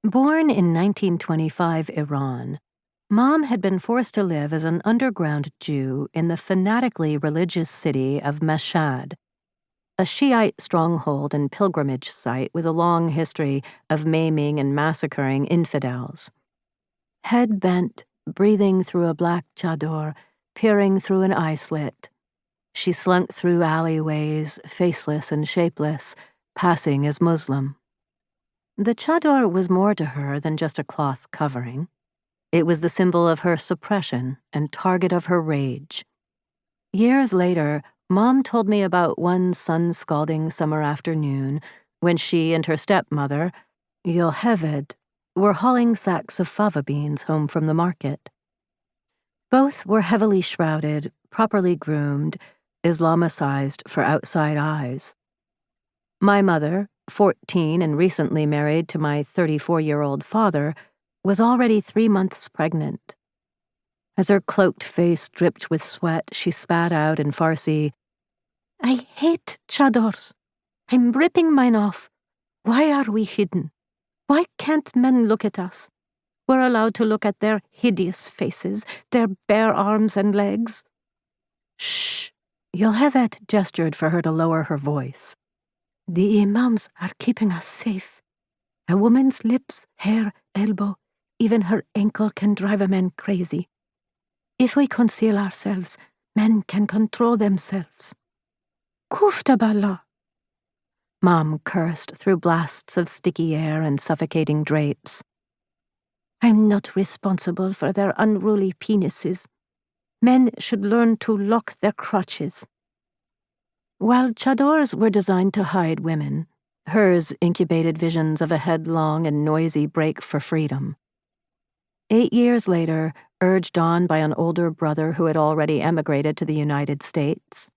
Born in 1925 Iran, Mom had been forced to live as an underground Jew in the fanatically religious city of Mashhad, a Shiite stronghold and pilgrimage site with a long history of maiming and massacring infidels. Head bent, breathing through a black chador, peering through an eye slit, she slunk through alleyways, faceless and shapeless, passing as Muslim. The chador was more to her than just a cloth covering. It was the symbol of her suppression and target of her rage. Years later, Mom told me about one sun-scalding summer afternoon when she and her stepmother, Yocheved, were hauling sacks of fava beans home from the market. Both were heavily shrouded, properly groomed, Islamicized for outside eyes. My mother, 14 and recently married to my 34-year-old father, was already 3 months pregnant. As her cloaked face dripped with sweat, she spat out in Farsi, "I hate chadors. I'm ripping mine off. Why are we hidden? Why can't men look at us? We're allowed to look at their hideous faces, their bare arms and legs." "Shh." Yocheved gestured for her to lower her voice. "The imams are keeping us safe. A woman's lips, hair, elbow, even her ankle can drive a man crazy. If we conceal ourselves, men can control themselves." "Kufta ballah." Mom cursed through blasts of sticky air and suffocating drapes. "I'm not responsible for their unruly penises. Men should learn to lock their crotches." While chadors were designed to hide women, hers incubated visions of a headlong and noisy break for freedom. 8 years later, urged on by an older brother who had already emigrated to the United States,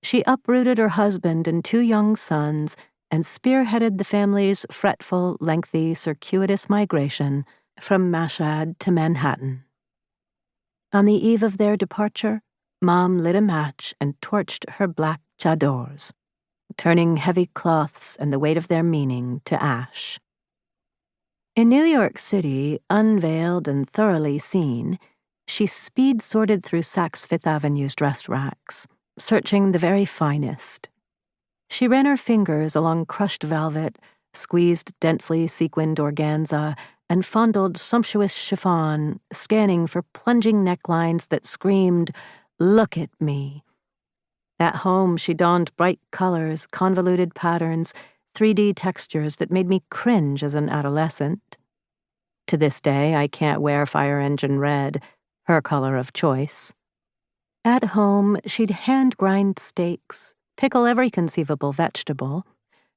she uprooted her husband and 2 young sons and spearheaded the family's fretful, lengthy, circuitous migration from Mashhad to Manhattan. On the eve of their departure, Mom lit a match and torched her black chadors, turning heavy cloths and the weight of their meaning to ash. In New York City, unveiled and thoroughly seen, she speed-sorted through Saks Fifth Avenue's dress racks, searching the very finest. She ran her fingers along crushed velvet, squeezed densely sequined organza, and fondled sumptuous chiffon, scanning for plunging necklines that screamed, "Look at me." At home, she donned bright colors, convoluted patterns, 3D textures that made me cringe as an adolescent. To this day, I can't wear fire engine red, her color of choice. At home, she'd hand-grind steaks, pickle every conceivable vegetable,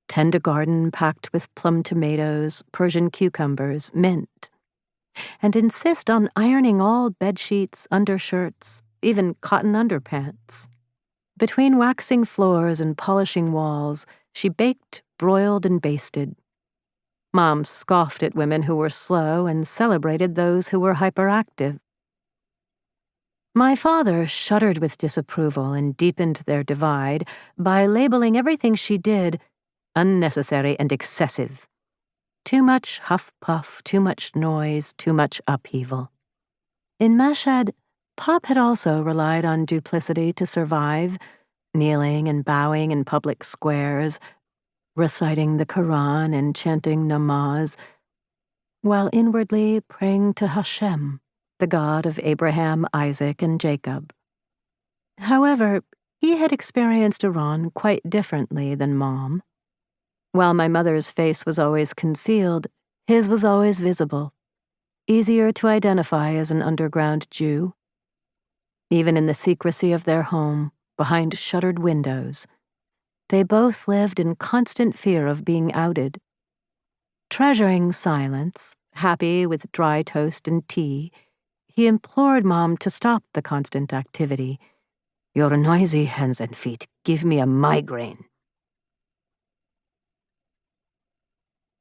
tend a garden packed with plum tomatoes, Persian cucumbers, mint, and insist on ironing all bedsheets, undershirts, even cotton underpants. Between waxing floors and polishing walls, she baked, broiled, and basted. Mom scoffed at women who were slow and celebrated those who were hyperactive. My father shuddered with disapproval and deepened their divide by labeling everything she did unnecessary and excessive. Too much huff-puff, too much noise, too much upheaval. In Mashhad, Pop had also relied on duplicity to survive, kneeling and bowing in public squares, reciting the Quran and chanting namaz, while inwardly praying to Hashem, the God of Abraham, Isaac, and Jacob. However, he had experienced Iran quite differently than Mom. While my mother's face was always concealed, his was always visible, easier to identify as an underground Jew. Even in the secrecy of their home, behind shuttered windows, they both lived in constant fear of being outed. Treasuring silence, happy with dry toast and tea, he implored Mom to stop the constant activity. "Your noisy hands and feet give me a migraine."